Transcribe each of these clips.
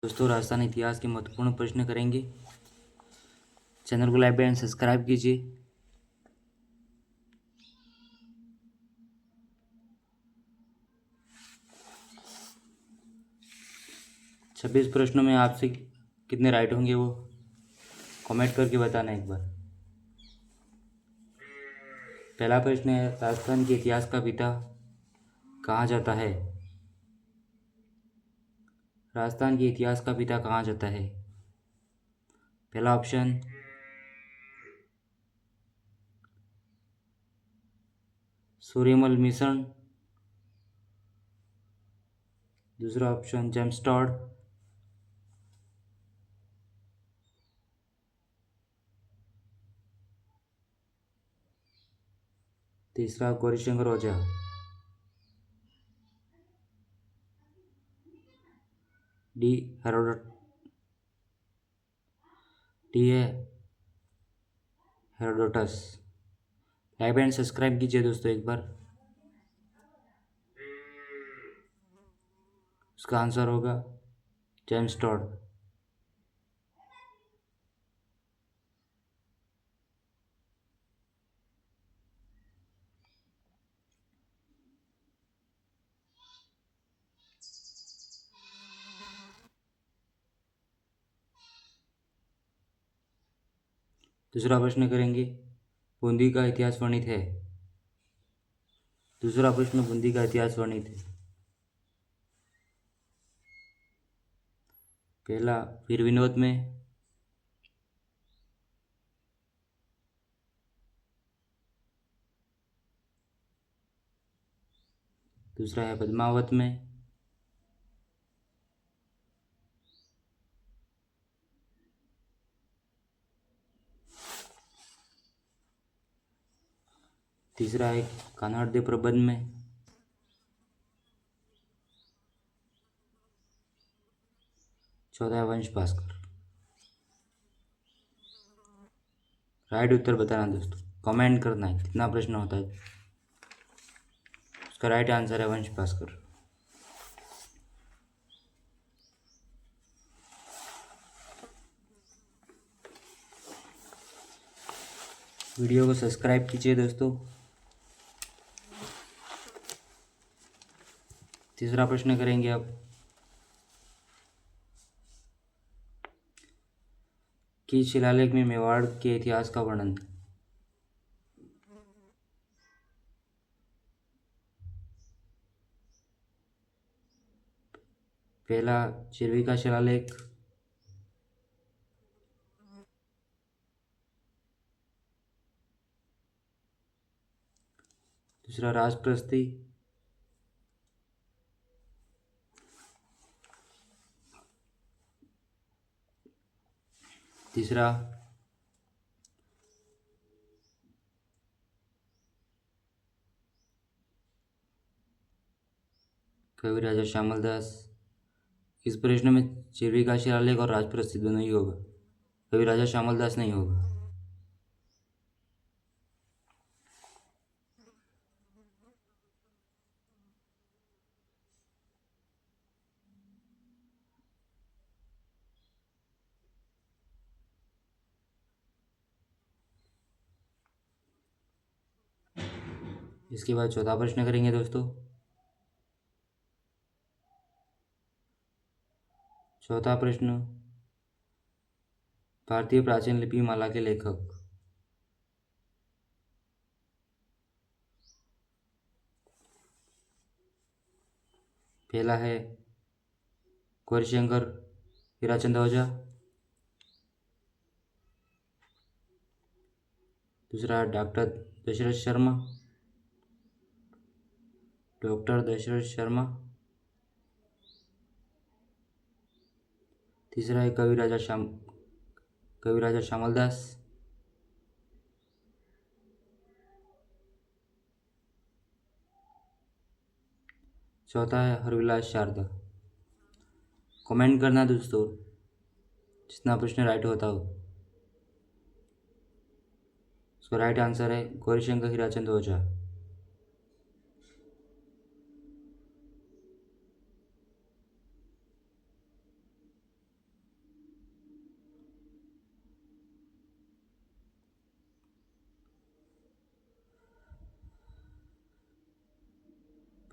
दोस्तों, राजस्थान इतिहास के महत्वपूर्ण प्रश्न करेंगे। चैनल को लाइक एंड सब्सक्राइब कीजिए। छब्बीस प्रश्नों में आपसे कितने राइट होंगे वो कमेंट करके बताना एक बार। पहला प्रश्न है, राजस्थान के इतिहास का पिता कहा जाता है? राजस्थान के इतिहास का पिता कहा जाता है? पहला ऑप्शन सूर्यमल मिशन, दूसरा ऑप्शन जेम्स टॉड, तीसरा गौरीशंकर ओझा। डी हेरोडोट डी है हेरोडोटस। लाइक एंड सब्सक्राइब कीजिए दोस्तों एक बार। उसका आंसर होगा जेम्स टॉड। दूसरा प्रश्न करेंगे, बूंदी का इतिहास वर्णित है। दूसरा प्रश्न, बूंदी का इतिहास वर्णित है। पहला वीर विनोद में, दूसरा है पद्मावत में, तीसरा है कान्हाड़ प्रबंध में, चौथा है वंश भास्कर। राइट उत्तर बताना दोस्तों, कमेंट करना है कितना प्रश्न होता है। उसका राइट आंसर है वंश भास्कर। वीडियो को सब्सक्राइब कीजिए दोस्तों। तीसरा प्रश्न करेंगे अब, कि शिलालेख में मेवाड़ के इतिहास का वर्णन। पहला चिरवी का शिलालेख, दूसरा राजप्रस्ती, तीसरा कवि राजा श्यामल दास। इस प्रश्न में चिरवी का शिलालेख और राजप्रस्ती दोनों ही होगा, कवि राजा श्यामल दास नहीं होगा। इसके बाद चौथा प्रश्न करेंगे दोस्तों। चौथा प्रश्न, भारतीय प्राचीन लिपि माला के लेखक। पहला है गौरीशंकर हीराचंद ओझा, दूसरा डॉक्टर दशरथ शर्मा, तीसरा है कवि राजा श्यामल दास, चौथा है हरविलास शारदा। कमेंट करना दोस्तों, जितना प्रश्न राइट होता हो। उसका राइट आंसर है गौरीशंकर हीराचंद ओझा।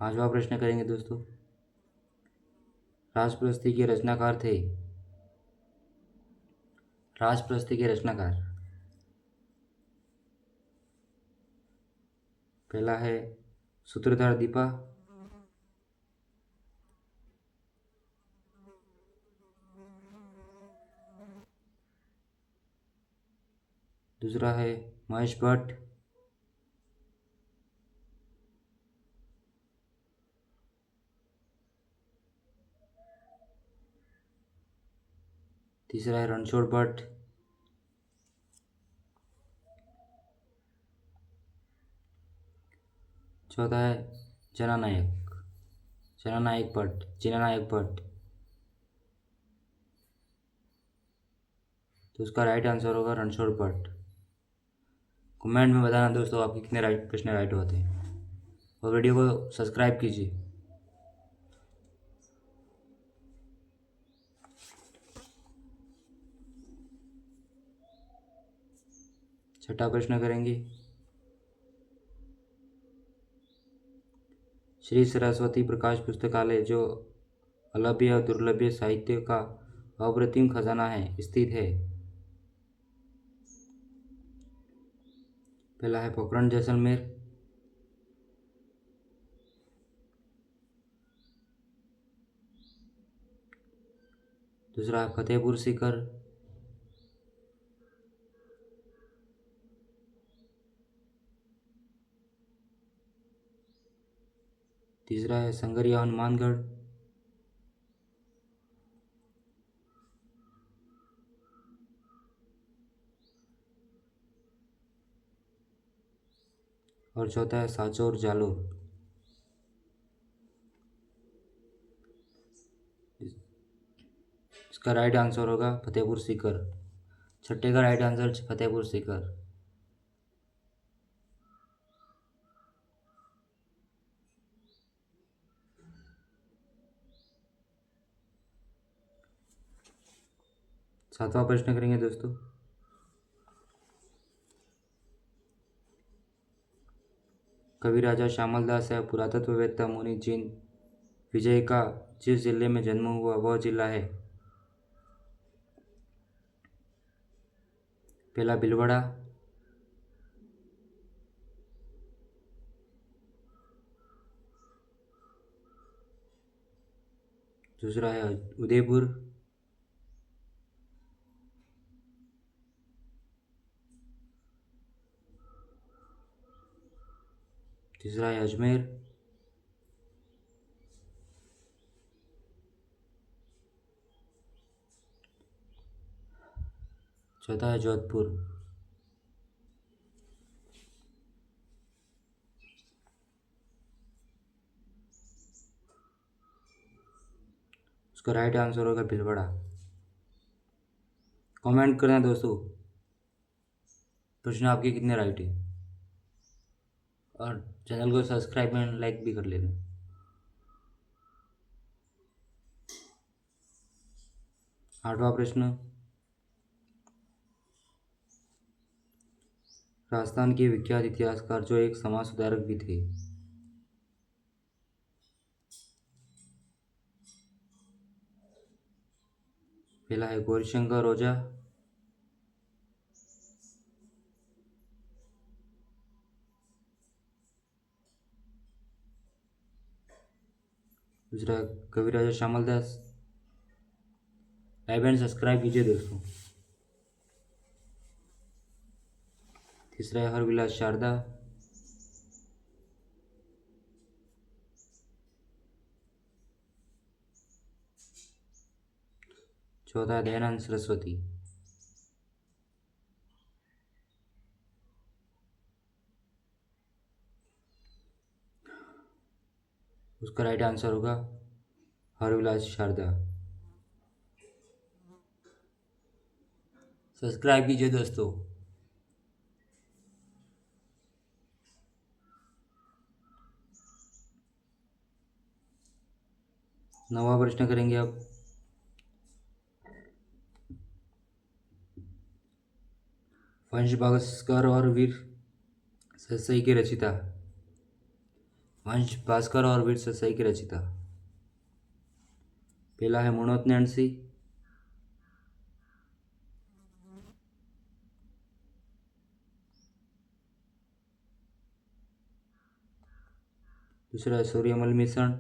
5वां प्रश्न करेंगे दोस्तों। राजप्रस्ती के रचनाकार थे। राजप्रस्ती के रचनाकार पहला है सूत्रधार दीपा, दूसरा है महेश भट्ट, तीसरा है रणछोड़ भट्ट, चौथा है जनानायक भट्ट। तो उसका राइट आंसर होगा रणछोड़ भट्ट। कमेंट में बताना दोस्तों आपके कितने राइट प्रश्न राइट होते हैं, और वीडियो को सब्सक्राइब कीजिए। छठा प्रश्न करेंगे। श्री सरस्वती प्रकाश पुस्तकालय, जो अलभ्य और दुर्लभ्य साहित्य का अप्रतिम खजाना है, स्थित है। पहला है पोखरण जैसलमेर, दूसरा है फतेहपुर सीकर, तीसरा है संगरिया हनुमानगढ़, और चौथा है सांचौर जालोर। इसका राइट आंसर होगा फतेहपुर सीकर। छठे का राइट आंसर फतेहपुर सीकर। सातवां प्रश्न करेंगे दोस्तों। कवि राजा श्यामल दास है पुरातत्ववेत्ता मुनि जिन विजय का जिस जिले में जन्म हुआ वह जिला है। पहला भीलवाड़ा, दूसरा है उदयपुर, तीसरा है अजमेर, चौथा है जोधपुर। उसका राइट आंसर होगा भीलवाड़ा। कमेंट करना दोस्तों प्रश्न आपके कितने राइट है, और चैनल को सब्सक्राइब एंड लाइक भी कर लेना। आठवां प्रश्न। राजस्थान के विख्यात इतिहासकार जो एक समाज सुधारक भी थे। पहला है गौरीशंकर ओझा, दूसरा है कविराजा श्यामल दास। लाइक एंड सब्सक्राइब कीजिए दोस्तों। तीसरा है हरविलास शारदा, चौथा है दयानंद सरस्वती। उसका राइट आंसर होगा हरविलास शारदा। सब्सक्राइब कीजिए दोस्तों। नवा प्रश्न करेंगे अब। वंश भास्कर और वीर सरसई के रचिता वंश भास्कर और वीर सतसाई की रचिता। पहला है मरणोत्प्रणसी। दूसरा है सूर्यमल मिश्रण।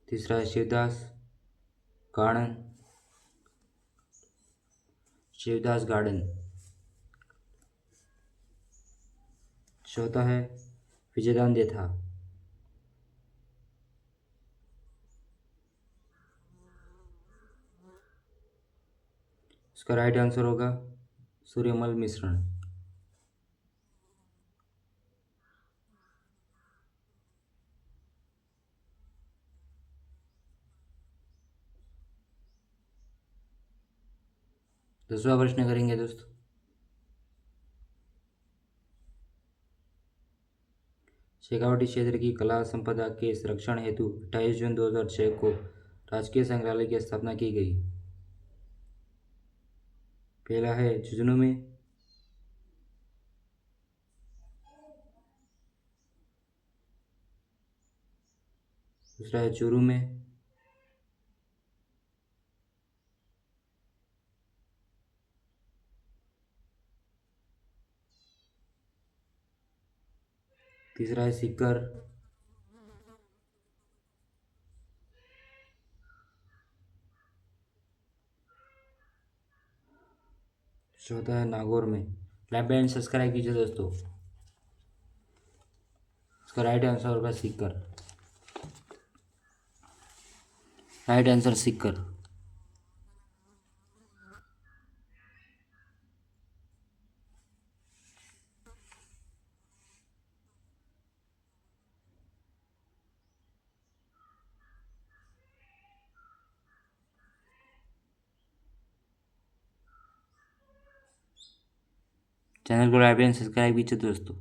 तीसरा है शिवदास गार्डन। शिवदास गार्डन। चौथा है विजयदान था। इसका राइट आंसर होगा सूर्यमल मिश्रण। दूसरा प्रश्न करेंगे दोस्तों। शेखावटी क्षेत्र की कला संपदा के संरक्षण हेतु 28 जून 2006 को राजकीय संग्रहालय की स्थापना की गई। पहला है झुंझुनू में। दूसरा है चूरू में। तीसरा है सीकर। चौथा है नागौर में। लाइक एंड सब्सक्राइब कीजिए दोस्तों। इसका राइट आंसर होगा Sikar. Right answer Sikar. Channel को लाइक एंड सब्सक्राइब कीजिए दोस्तों।